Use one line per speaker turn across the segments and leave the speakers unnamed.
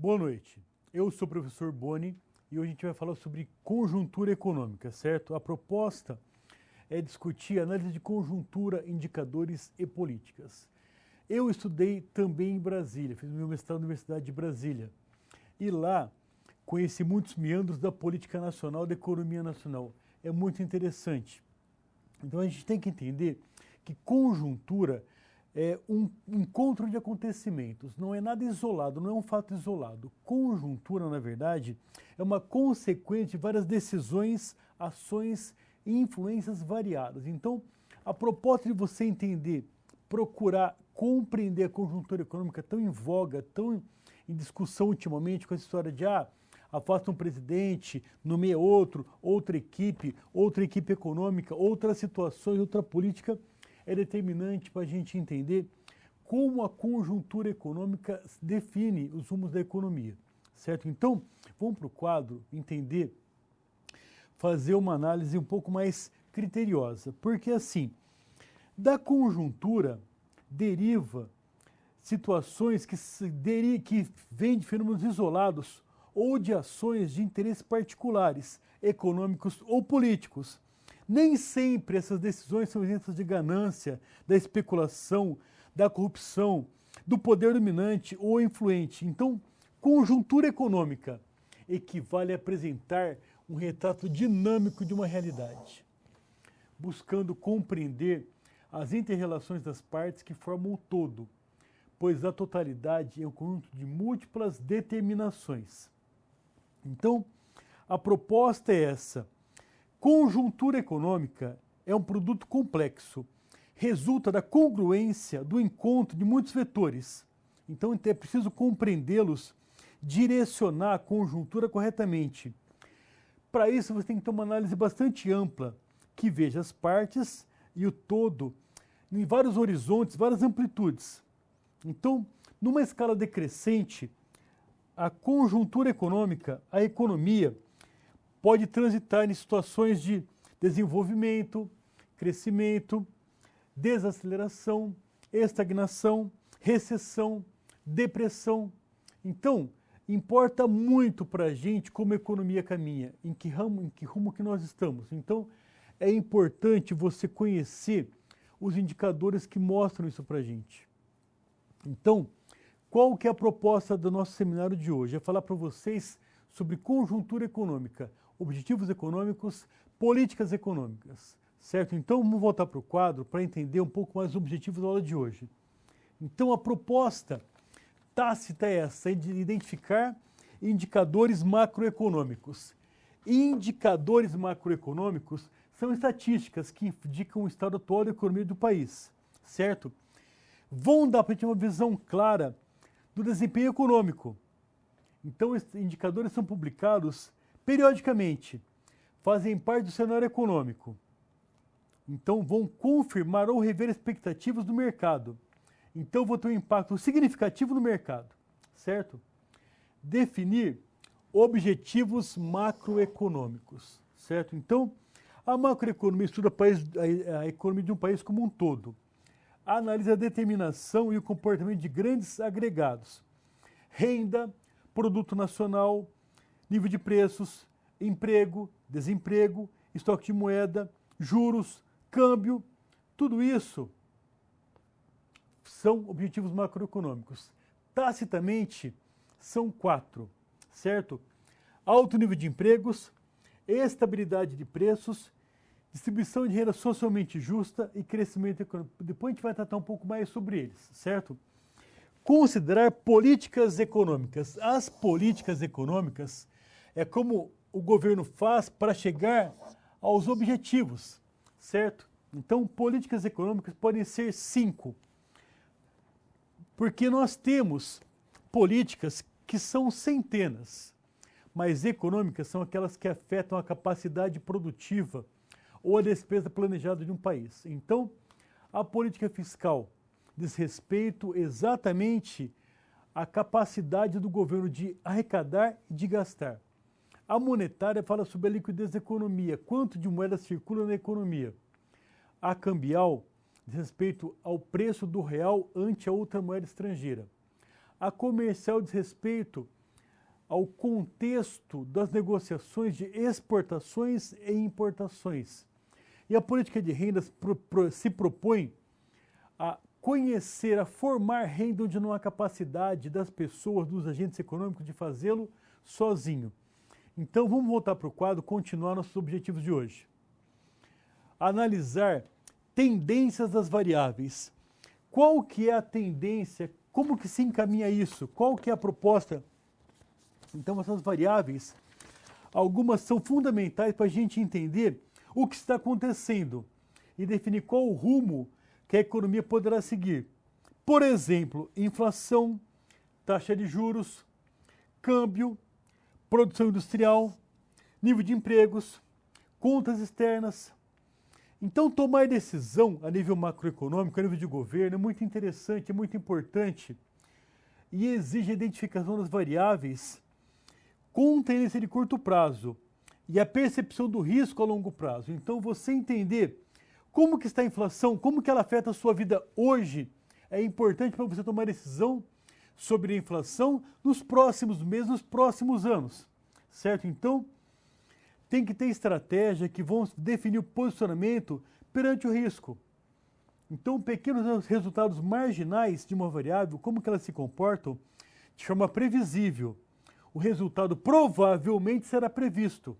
Boa noite. Eu sou o professor Boni e hoje a gente vai falar sobre conjuntura econômica, certo? A proposta é discutir análise de conjuntura, indicadores e políticas. Eu estudei também em Brasília, fiz meu mestrado na Universidade de Brasília. E lá conheci muitos meandros da política nacional, da economia nacional. É muito interessante. Então a gente tem que entender que conjuntura é um encontro de acontecimentos, não é nada isolado, não é um fato isolado. Conjuntura, na verdade, é uma consequência de várias decisões, ações e influências variadas. Então, a proposta de você entender, procurar compreender a conjuntura econômica tão em voga, tão em discussão ultimamente com essa história de afasta um presidente, nomeia outro, outra equipe econômica, outras situações, outra política, é determinante para a gente entender como a conjuntura econômica define os rumos da economia, certo? Então, vamos para o quadro entender, fazer uma análise um pouco mais criteriosa, porque assim, da conjuntura deriva situações que vêm de fenômenos isolados ou de ações de interesses particulares, econômicos ou políticos. Nem sempre essas decisões são isentas de ganância, da especulação, da corrupção, do poder dominante ou influente. Então, conjuntura econômica equivale a apresentar um retrato dinâmico de uma realidade, buscando compreender as inter-relações das partes que formam o todo, pois a totalidade é um conjunto de múltiplas determinações. Então, a proposta é essa. Conjuntura econômica é um produto complexo, resulta da congruência do encontro de muitos vetores. Então é preciso compreendê-los, direcionar a conjuntura corretamente. Para isso você tem que ter uma análise bastante ampla, que veja as partes e o todo em vários horizontes, várias amplitudes. Então, numa escala decrescente, a conjuntura econômica, a economia, pode transitar em situações de desenvolvimento, crescimento, desaceleração, estagnação, recessão, depressão. Então, importa muito para a gente como a economia caminha, em que rumo que nós estamos. Então, é importante você conhecer os indicadores que mostram isso para a gente. Então, qual que é a proposta do nosso seminário de hoje? É falar para vocês sobre conjuntura econômica, objetivos econômicos, políticas econômicas, certo? Então, vamos voltar para o quadro para entender um pouco mais os objetivos da aula de hoje. Então, a proposta tácita é essa, de identificar indicadores macroeconômicos. Indicadores macroeconômicos são estatísticas que indicam o estado atual da economia do país, certo? Vão dar para a gente uma visão clara do desempenho econômico. Então, esses indicadores são publicados periodicamente, fazem parte do cenário econômico. Então, vão confirmar ou rever expectativas do mercado. Então, vão ter um impacto significativo no mercado, certo? Definir objetivos macroeconômicos, certo? Então, a macroeconomia estuda a economia de um país como um todo. Analisa a determinação e o comportamento de grandes agregados. Renda, produto nacional, nível de preços, emprego, desemprego, estoque de moeda, juros, câmbio, tudo isso são objetivos macroeconômicos. Tacitamente, são 4, certo? Alto nível de empregos, estabilidade de preços, distribuição de renda socialmente justa e crescimento econômico. Depois a gente vai tratar um pouco mais sobre eles, certo? Considerar políticas econômicas. As políticas econômicas é como o governo faz para chegar aos objetivos, certo? Então, políticas econômicas podem ser 5, porque nós temos políticas que são centenas, mas econômicas são aquelas que afetam a capacidade produtiva ou a despesa planejada de um país. Então, a política fiscal diz respeito exatamente à capacidade do governo de arrecadar e de gastar. A monetária fala sobre a liquidez da economia, quanto de moeda circula na economia. A cambial diz respeito ao preço do real ante a outra moeda estrangeira. A comercial diz respeito ao contexto das negociações de exportações e importações. E a política de rendas se propõe a conhecer, a formar renda onde não há capacidade das pessoas, dos agentes econômicos de fazê-lo sozinho. Então vamos voltar para o quadro, continuar nossos objetivos de hoje. Analisar tendências das variáveis. Qual que é a tendência? Como que se encaminha isso? Qual que é a proposta? Então essas variáveis, algumas são fundamentais para a gente entender o que está acontecendo e definir qual o rumo que a economia poderá seguir. Por exemplo, inflação, taxa de juros, câmbio, produção industrial, nível de empregos, contas externas. Então, tomar decisão a nível macroeconômico, a nível de governo, é muito interessante, é muito importante e exige a identificação das variáveis com tendência de curto prazo e a percepção do risco a longo prazo. Então, você entender como que está a inflação, como que ela afeta a sua vida hoje, é importante para você tomar decisão sobre a inflação nos próximos meses, nos próximos anos, certo? Então, tem que ter estratégia que vão definir o posicionamento perante o risco. Então, pequenos resultados marginais de uma variável, como que elas se comportam de forma previsível. O resultado provavelmente será previsto,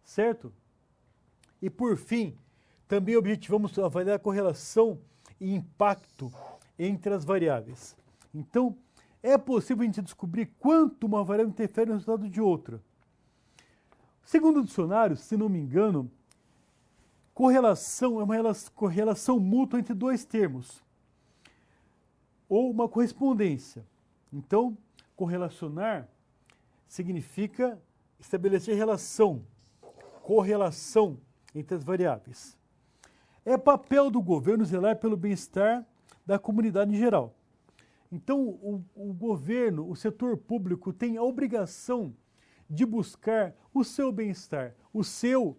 certo? E por fim, também objetivamos avaliar a correlação e impacto entre as variáveis. Então, é possível a gente descobrir quanto uma variável interfere no resultado de outra. Segundo o dicionário, se não me engano, correlação é uma correlação mútua entre dois termos, ou uma correspondência. Então, correlacionar significa estabelecer relação, correlação entre as variáveis. É papel do governo zelar pelo bem-estar da comunidade em geral. Então, o governo, o setor público tem a obrigação de buscar o seu bem-estar, o seu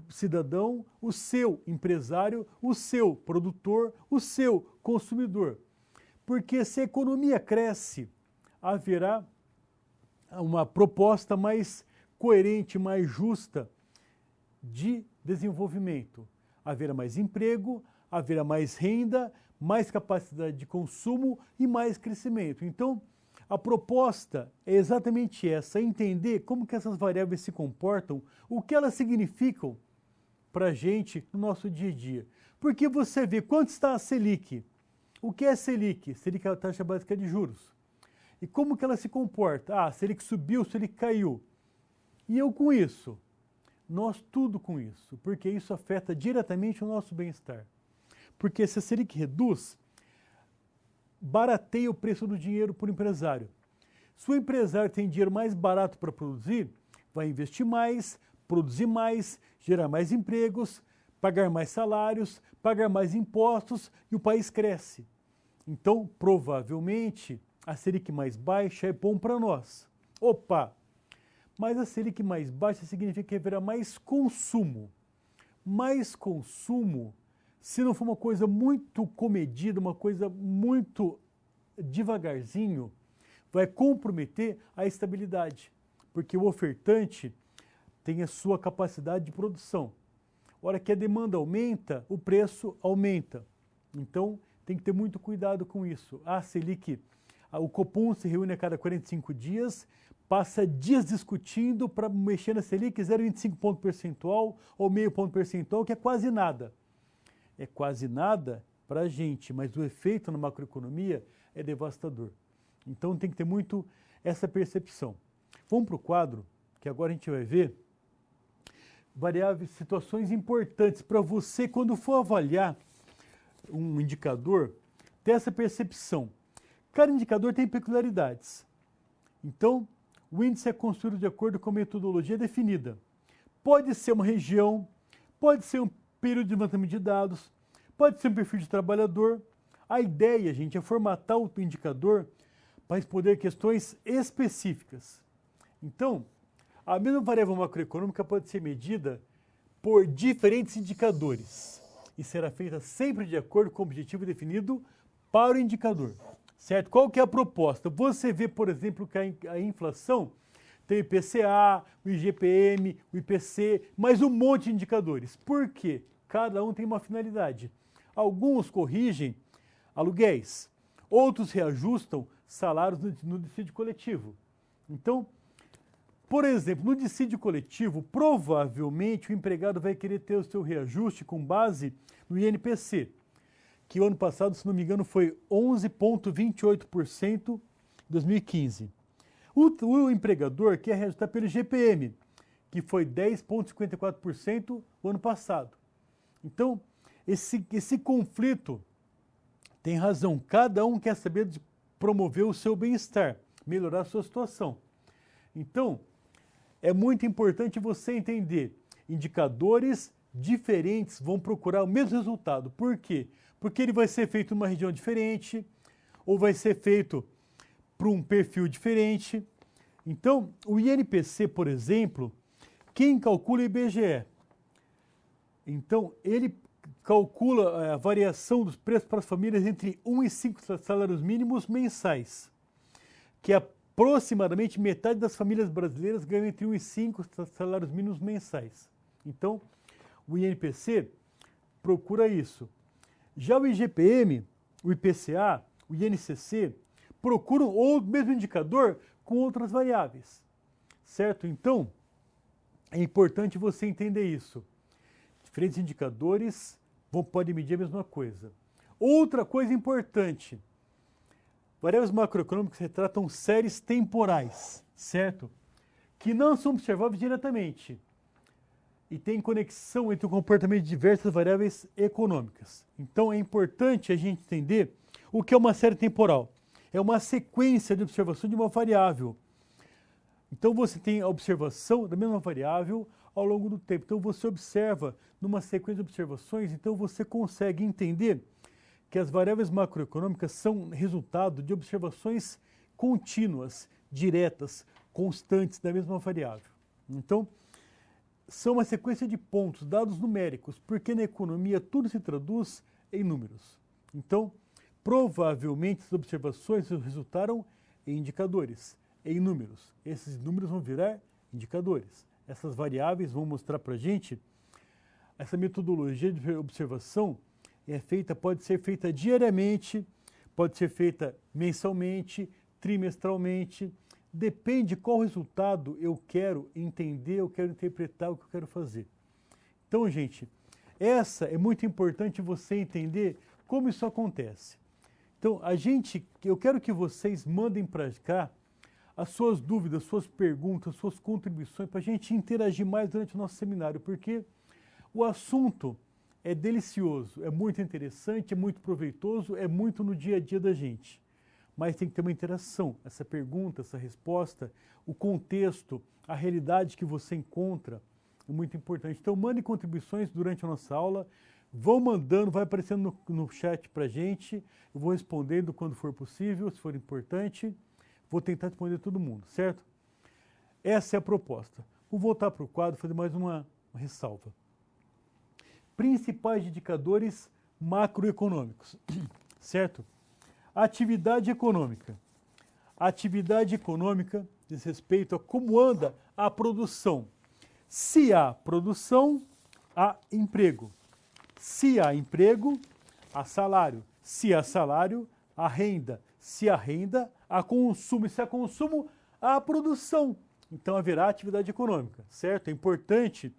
cidadão, o seu empresário, o seu produtor, o seu consumidor. Porque se a economia cresce, haverá uma proposta mais coerente, mais justa de desenvolvimento. Haverá mais emprego, haverá mais renda, mais capacidade de consumo e mais crescimento. Então, a proposta é exatamente essa, entender como que essas variáveis se comportam, o que elas significam para a gente no nosso dia a dia. Porque você vê quanto está a Selic. O que é Selic? Selic é a taxa básica de juros. E como que ela se comporta? Ah, Selic subiu, Selic caiu. E eu com isso? Nós tudo com isso, porque isso afeta diretamente o nosso bem-estar. Porque se a Selic reduz, barateia o preço do dinheiro para o empresário. Se o empresário tem dinheiro mais barato para produzir, vai investir mais, produzir mais, gerar mais empregos, pagar mais salários, pagar mais impostos e o país cresce. Então, provavelmente, a Selic mais baixa é bom para nós. Opa! Mas a Selic mais baixa significa que haverá mais consumo. Mais consumo, se não for uma coisa muito comedida, uma coisa muito devagarzinho, vai comprometer a estabilidade. Porque o ofertante tem a sua capacidade de produção. A hora que a demanda aumenta, o preço aumenta. Então, tem que ter muito cuidado com isso. A Selic, o Copom se reúne a cada 45 dias, passa dias discutindo para mexer na Selic 0,25 ponto percentual ou meio ponto percentual, que é quase nada. É quase nada para a gente, mas o efeito na macroeconomia é devastador. Então tem que ter muito essa percepção. Vamos para o quadro, que agora a gente vai ver variáveis, situações importantes para você, quando for avaliar um indicador, ter essa percepção. Cada indicador tem peculiaridades. Então, o índice é construído de acordo com a metodologia definida. Pode ser uma região, pode ser um período de levantamento de dados, pode ser um perfil de trabalhador. A ideia, gente, é formatar o indicador para responder questões específicas. Então, a mesma variável macroeconômica pode ser medida por diferentes indicadores e será feita sempre de acordo com o objetivo definido para o indicador. certo? Qual que é a proposta? Você vê, por exemplo, que a inflação tem o IPCA, o IGPM, o IPC, mais um monte de indicadores. Por quê? Cada um tem uma finalidade. Alguns corrigem aluguéis, outros reajustam salários no dissídio coletivo. Então, por exemplo, no dissídio coletivo, provavelmente o empregado vai querer ter o seu reajuste com base no INPC, que o ano passado, se não me engano, foi 11,28% em 2015. O empregador quer reajustar pelo IGPM, que foi 10,54% o ano passado. Então, esse conflito tem razão. Cada um quer saber de promover o seu bem-estar, melhorar a sua situação. Então, é muito importante você entender, indicadores diferentes vão procurar o mesmo resultado. Por quê? Porque ele vai ser feito numa região diferente, ou vai ser feito para um perfil diferente. Então, o INPC, por exemplo, quem calcula é o IBGE. Então, ele calcula a variação dos preços para as famílias entre 1 e 5 salários mínimos mensais, que aproximadamente metade das famílias brasileiras ganham entre 1 e 5 salários mínimos mensais. Então, o INPC procura isso. Já o IGPM, o IPCA, o INCC, procuram o mesmo indicador com outras variáveis, certo? Então, é importante você entender isso. Diferentes indicadores podem medir a mesma coisa. Outra coisa importante, variáveis macroeconômicas retratam séries temporais, certo? Que não são observáveis diretamente e tem conexão entre o comportamento de diversas variáveis econômicas. Então, é importante a gente entender o que é uma série temporal. É uma sequência de observação de uma variável. Então, você tem a observação da mesma variável ao longo do tempo. Então, você observa numa sequência de observações, então você consegue entender que as variáveis macroeconômicas são resultado de observações contínuas, diretas, constantes da mesma variável. Então, são uma sequência de pontos, dados numéricos, porque na economia tudo se traduz em números. Então, provavelmente as observações resultaram em indicadores, em números. Esses números vão virar indicadores. Essas variáveis vão mostrar para a gente, essa metodologia de observação pode ser feita diariamente, pode ser feita mensalmente, trimestralmente, depende qual resultado eu quero entender, eu quero interpretar, o que eu quero fazer. Então, gente, é muito importante você entender como isso acontece. Então, eu quero que vocês mandem para cá as suas dúvidas, suas perguntas, suas contribuições, para a gente interagir mais durante o nosso seminário, porque o assunto é delicioso, é muito interessante, é muito proveitoso, é muito no dia a dia da gente. Mas tem que ter uma interação, essa pergunta, essa resposta, o contexto, a realidade que você encontra é muito importante. Então, mandem contribuições durante a nossa aula, vão mandando, vai aparecendo no chat para a gente, eu vou respondendo quando for possível, se for importante, vou tentar responder todo mundo, certo? Essa é a proposta. Vou voltar para o quadro, fazer mais uma ressalva. Principais indicadores macroeconômicos, certo? Atividade econômica. A atividade econômica diz respeito a como anda a produção. Se há produção, há emprego. Se há emprego, há salário. Se há salário, há renda. Se há renda, há consumo. E se há consumo, há produção. Então haverá atividade econômica, certo? É importante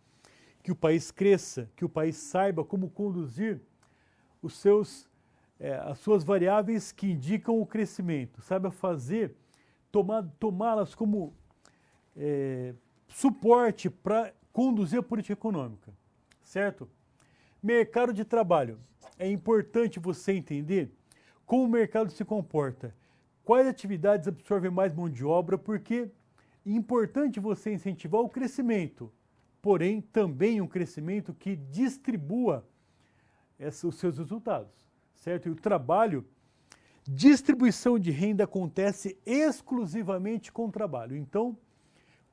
que o país cresça, que o país saiba como conduzir as suas variáveis que indicam o crescimento, saiba tomá-las como suporte para conduzir a política econômica, certo? Mercado de trabalho. É importante você entender como o mercado se comporta, quais atividades absorvem mais mão de obra, porque é importante você incentivar o crescimento, porém também um crescimento que distribua os seus resultados, certo? E o trabalho, distribuição de renda acontece exclusivamente com o trabalho. Então,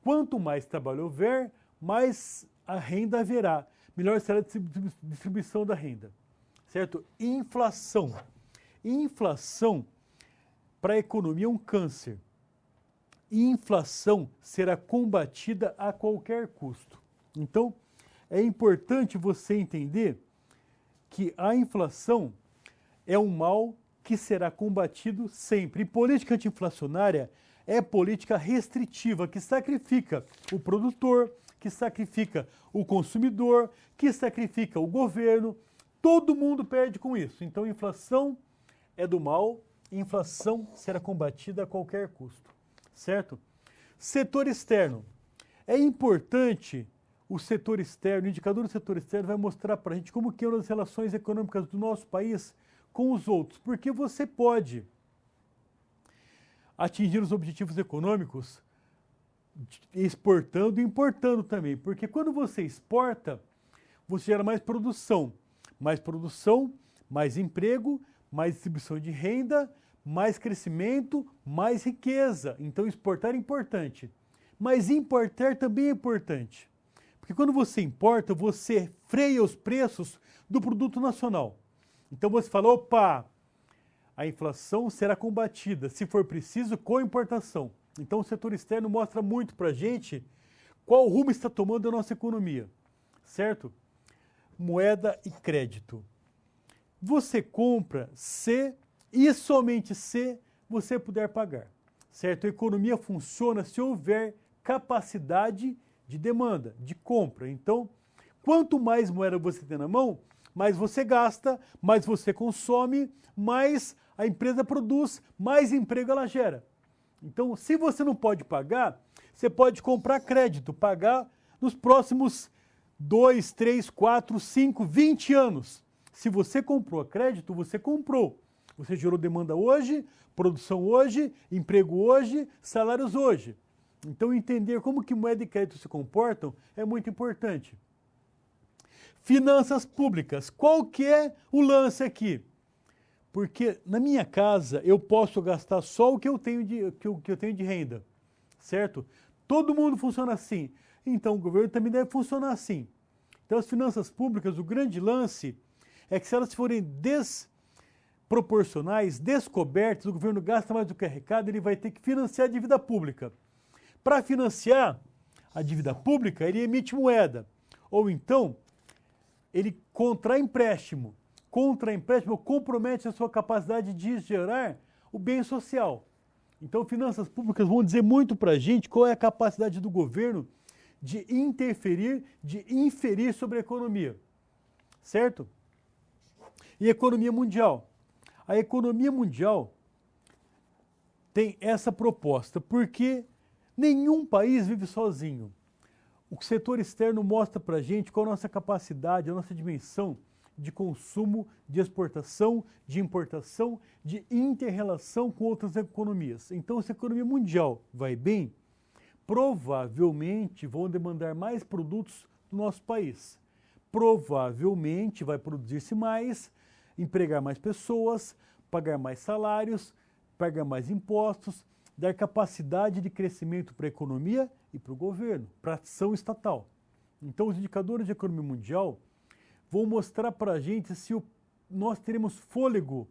quanto mais trabalho houver, mais a renda haverá, melhor será a distribuição da renda, certo? Inflação. Inflação para a economia é um câncer. E inflação será combatida a qualquer custo. Então, é importante você entender que a inflação é um mal que será combatido sempre. E política anti-inflacionária é política restritiva, que sacrifica o produtor, que sacrifica o consumidor, que sacrifica o governo. Todo mundo perde com isso. Então, inflação é do mal, inflação será combatida a qualquer custo, certo? Setor externo. É importante o setor externo, o indicador do setor externo vai mostrar para a gente como que são as relações econômicas do nosso país com os outros, porque você pode atingir os objetivos econômicos exportando e importando também, porque quando você exporta, você gera mais produção, mais emprego, mais distribuição de renda, mais crescimento, mais riqueza. Então exportar é importante, mas importar também é importante, porque quando você importa, você freia os preços do produto nacional. Então você fala, opa, a inflação será combatida, se for preciso, com importação. Então o setor externo mostra muito para a gente qual rumo está tomando a nossa economia, certo? Moeda e crédito. Você compra se e somente se você puder pagar, certo? A economia funciona se houver capacidade de demanda, de compra. Então, quanto mais moeda você tem na mão, mais você gasta, mais você consome, mais a empresa produz, mais emprego ela gera. Então, se você não pode pagar, você pode comprar crédito, pagar nos próximos 2, 3, 4, 5, 20 anos. Se você comprou a crédito, você comprou. Você gerou demanda hoje, produção hoje, emprego hoje, salários hoje. Então, entender como que moeda e crédito se comportam é muito importante. Finanças públicas. Qual que é o lance aqui? Porque na minha casa eu posso gastar só o que eu tenho de renda, certo? Todo mundo funciona assim. Então, o governo também deve funcionar assim. Então, as finanças públicas, o grande lance é que se elas forem desproporcionais, descobertas, o governo gasta mais do que arrecada, ele vai ter que financiar a dívida pública. Para financiar a dívida pública, ele emite moeda. Ou então, ele contrai empréstimo. Contra empréstimo compromete a sua capacidade de gerar o bem social. Então, finanças públicas vão dizer muito para a gente qual é a capacidade do governo de interferir, de inferir sobre a economia, certo? E economia mundial. A economia mundial tem essa proposta, porque nenhum país vive sozinho. O setor externo mostra para a gente qual a nossa capacidade, a nossa dimensão de consumo, de exportação, de importação, de inter-relação com outras economias. Então, se a economia mundial vai bem, provavelmente vão demandar mais produtos do nosso país. Provavelmente vai produzir-se mais, empregar mais pessoas, pagar mais salários, pagar mais impostos, dar capacidade de crescimento para a economia e para o governo, para a ação estatal. Então, os indicadores de economia mundial vão mostrar para a gente se nós teremos fôlego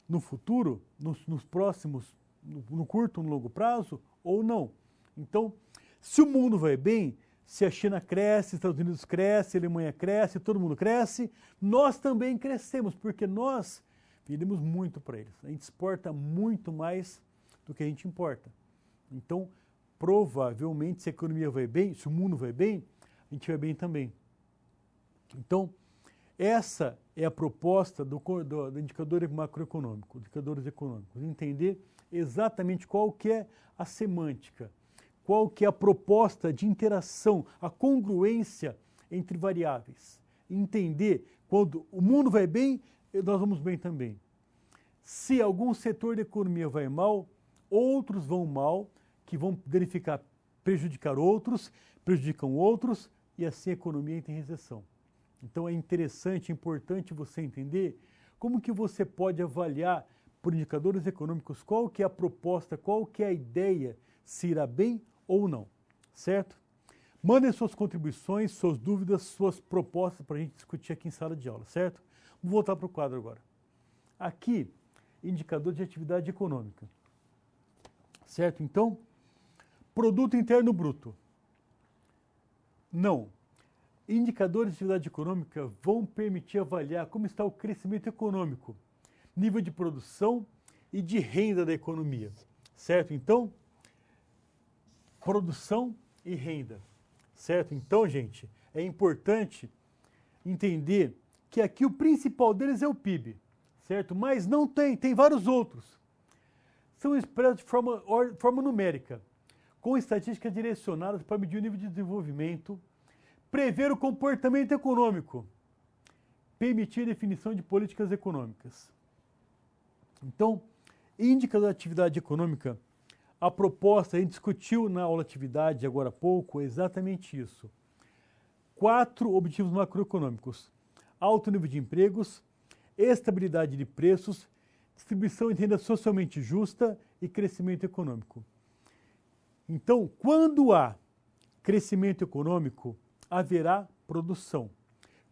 no futuro, nos próximos, no curto, no longo prazo, ou não. Então, se o mundo vai bem, se a China cresce, Estados Unidos cresce, a Alemanha cresce, todo mundo cresce, nós também crescemos, porque nós vendemos muito para eles. A gente exporta muito mais do que a gente importa. Então, provavelmente, se a economia vai bem, se o mundo vai bem, a gente vai bem também. Então, essa é a proposta do indicador macroeconômico, indicadores econômicos, entender exatamente qual que é a semântica, qual que é a proposta de interação, a congruência entre variáveis. Entender quando o mundo vai bem, nós vamos bem também. Se algum setor da economia vai mal, outros vão mal, que vão prejudicar outros, prejudicam outros, e assim a economia entra em recessão. Então é interessante, importante você entender como que você pode avaliar por indicadores econômicos qual que é a proposta, qual que é a ideia, se irá bem ou não, certo? Mandem suas contribuições, suas dúvidas, suas propostas para a gente discutir aqui em sala de aula, certo? Vamos voltar para o quadro agora. Aqui, indicador de atividade econômica. certo? Então, produto interno bruto. Não. Indicadores de atividade econômica vão permitir avaliar como está o crescimento econômico, nível de produção e de renda da economia, certo? Então, produção e renda, certo? Então, gente, é importante entender que aqui o principal deles é o PIB, certo? Mas não tem vários outros. São expressos de forma numérica, com estatísticas direcionadas para medir o nível de desenvolvimento, prever o comportamento econômico, permitir a definição de políticas econômicas. Então, indicador da atividade econômica, a proposta, a gente discutiu na aula de atividade agora há pouco, é exatamente isso. 4 objetivos macroeconômicos: alto nível de empregos, estabilidade de preços, distribuição de renda socialmente justa e crescimento econômico. Então, quando há crescimento econômico, haverá produção.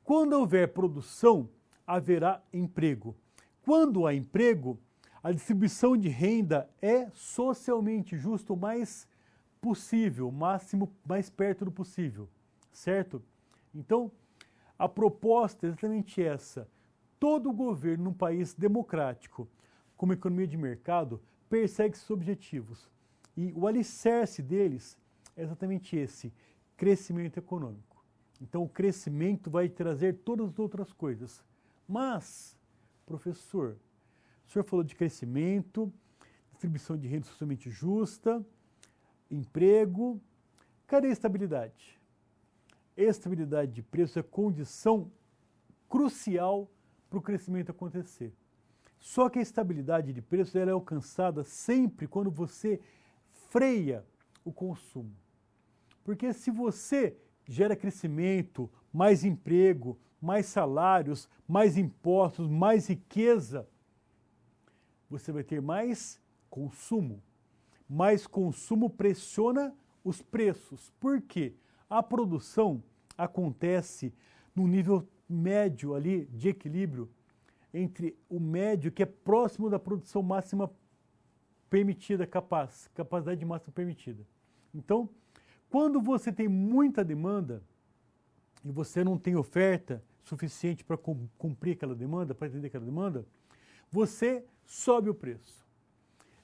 Quando houver produção, haverá emprego. Quando há emprego, a distribuição de renda é socialmente justa o mais possível, máximo, mais perto do possível, certo? Então, a proposta é exatamente essa. Todo governo num país democrático, com uma economia de mercado, persegue esses objetivos. E o alicerce deles é exatamente esse: crescimento econômico. Então, o crescimento vai trazer todas as outras coisas. Mas, professor, o senhor falou de crescimento, distribuição de renda socialmente justa, emprego. Cadê a estabilidade? Estabilidade de preço é condição crucial para o crescimento acontecer. Só que a estabilidade de preço ela é alcançada sempre quando você freia o consumo. Porque se você gera crescimento, mais emprego, mais salários, mais impostos, mais riqueza, você vai ter mais consumo. Mais consumo pressiona os preços. Por quê? A produção acontece num nível médio ali de equilíbrio entre o médio, que é próximo da produção máxima permitida, capacidade máxima permitida. Então, quando você tem muita demanda e você não tem oferta suficiente para cumprir aquela demanda, para atender aquela demanda, você sobe o preço.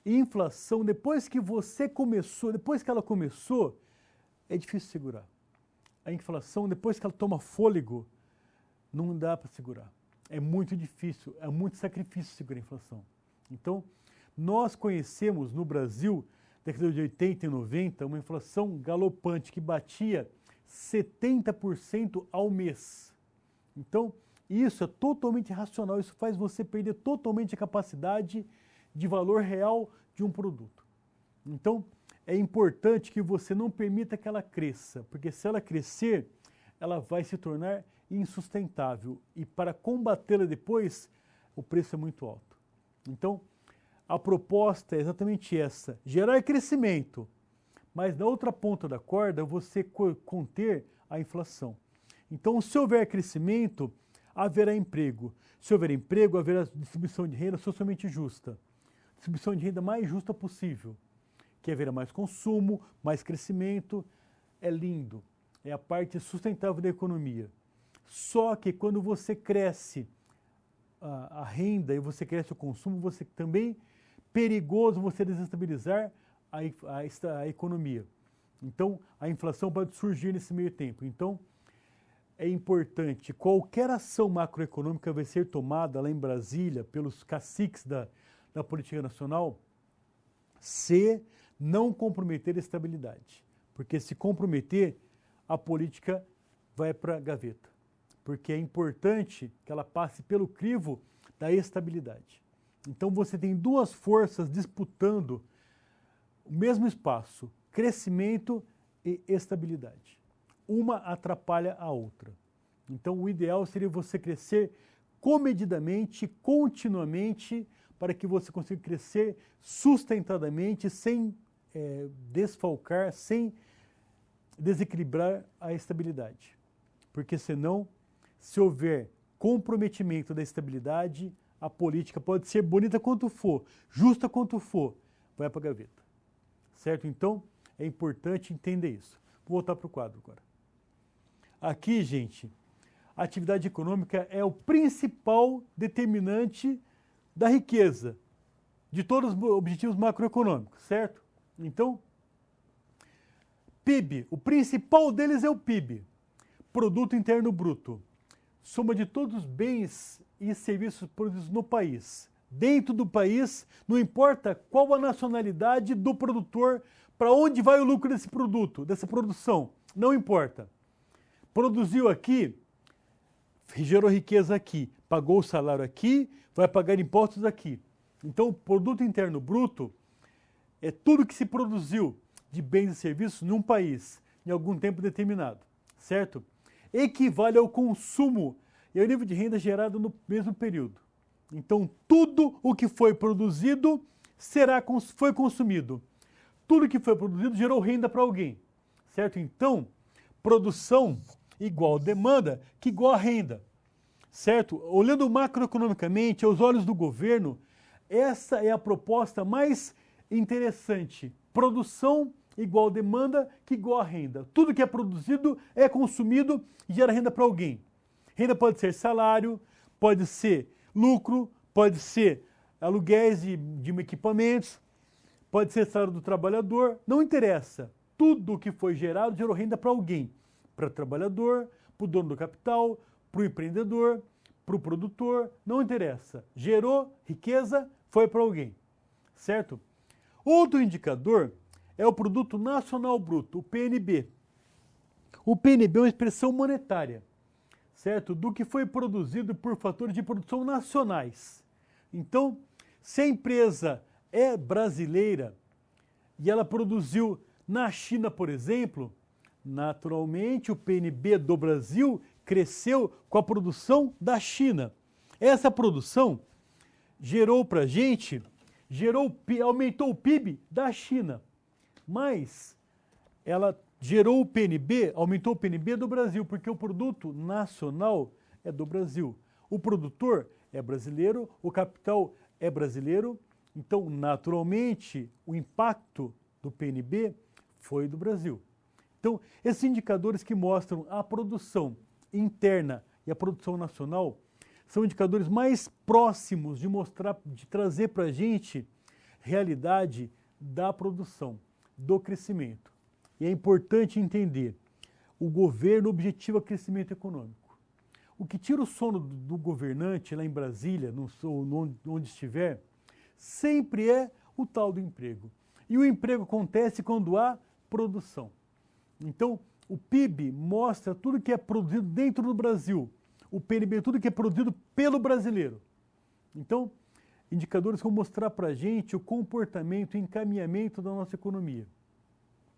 E inflação, depois que ela começou, é difícil segurar. A inflação, depois que ela toma fôlego, não dá para segurar. É muito difícil, é muito sacrifício segurar a inflação. Então, nós conhecemos no Brasil, década de 80 e 90, uma inflação galopante que batia 70% ao mês. Então, isso é totalmente irracional, isso faz você perder totalmente a capacidade de valor real de um produto. Então, é importante que você não permita que ela cresça, porque se ela crescer, ela vai se tornar insustentável e para combatê-la depois, o preço é muito alto. Então, a proposta é exatamente essa: gerar crescimento, mas na outra ponta da corda você conter a inflação. Então, se houver crescimento, haverá emprego. Se houver emprego, haverá distribuição de renda socialmente justa. Distribuição de renda mais justa possível, que haverá mais consumo, mais crescimento. É lindo, é a parte sustentável da economia. Só que quando você cresce a renda e você cresce o consumo, você também perigoso você desestabilizar a economia. Então, a inflação pode surgir nesse meio tempo. Então, é importante, qualquer ação macroeconômica vai ser tomada lá em Brasília pelos caciques da política nacional, se não comprometer a estabilidade. Porque se comprometer, a política vai para a gaveta. Porque é importante que ela passe pelo crivo da estabilidade. Então você tem duas forças disputando o mesmo espaço: crescimento e estabilidade. Uma atrapalha a outra. Então o ideal seria você crescer comedidamente, continuamente, para que você consiga crescer sustentadamente, sem desfalcar, sem desequilibrar a estabilidade. Porque senão, se houver comprometimento da estabilidade, a política pode ser bonita quanto for, justa quanto for, vai para a gaveta. certo? Então, é importante entender isso. Vou voltar para o quadro agora. Aqui, gente, a atividade econômica é o principal determinante da riqueza, de todos os objetivos macroeconômicos, certo? Então, PIB, o principal deles é o PIB, Produto Interno Bruto, soma de todos os bens e serviços produzidos no país. Dentro do país, não importa qual a nacionalidade do produtor, para onde vai o lucro desse produto, dessa produção, não importa. Produziu aqui, gerou riqueza aqui, pagou o salário aqui, vai pagar impostos aqui. Então, o Produto Interno Bruto é tudo que se produziu de bens e serviços num país, em algum tempo determinado, certo? Equivale ao consumo e ao nível de renda gerado no mesmo período. Então, tudo o que foi produzido foi consumido. Tudo que foi produzido gerou renda para alguém, certo? Então, produção igual demanda, que igual a renda, certo? Olhando macroeconomicamente, aos olhos do governo, essa é a proposta mais interessante. Produção igual demanda, que igual a renda. Tudo que é produzido é consumido e gera renda para alguém. Renda pode ser salário, pode ser lucro, pode ser aluguéis de equipamentos, pode ser salário do trabalhador, não interessa. Tudo que foi gerado gerou renda para alguém. Para o trabalhador, para o dono do capital, para o empreendedor, para o produtor, não interessa. Gerou riqueza, foi para alguém, certo? Outro indicador é o Produto Nacional Bruto, o PNB. O PNB é uma expressão monetária, certo? Do que foi produzido por fatores de produção nacionais. Então, se a empresa é brasileira e ela produziu na China, por exemplo, naturalmente o PNB do Brasil cresceu com a produção da China. Essa produção gerou para a gente, aumentou o PIB da China, mas ela gerou o PNB, aumentou o PNB do Brasil, porque o produto nacional é do Brasil. O produtor é brasileiro, o capital é brasileiro, então, naturalmente, o impacto do PNB foi do Brasil. Então, esses indicadores que mostram a produção interna e a produção nacional são indicadores mais próximos de mostrar, de trazer para a gente realidade da produção, do crescimento. E é importante entender, o governo objetiva crescimento econômico. O que tira o sono do governante lá em Brasília, onde estiver, sempre é o tal do emprego. E o emprego acontece quando há produção. Então, o PIB mostra tudo que é produzido dentro do Brasil. O PNB, tudo que é produzido pelo brasileiro. Então, indicadores que vão mostrar para a gente o comportamento e encaminhamento da nossa economia.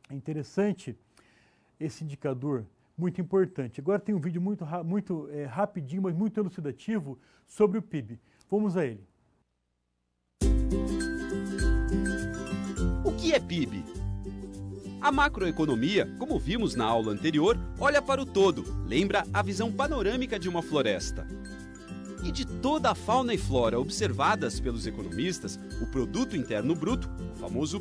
É interessante esse indicador, muito importante. Agora tem um vídeo muito rapidinho, mas muito elucidativo sobre o PIB. Vamos a ele.
O que é PIB? A macroeconomia, como vimos na aula anterior, olha para o todo, lembra a visão panorâmica de uma floresta. E de toda a fauna e flora observadas pelos economistas, o Produto Interno Bruto, o famoso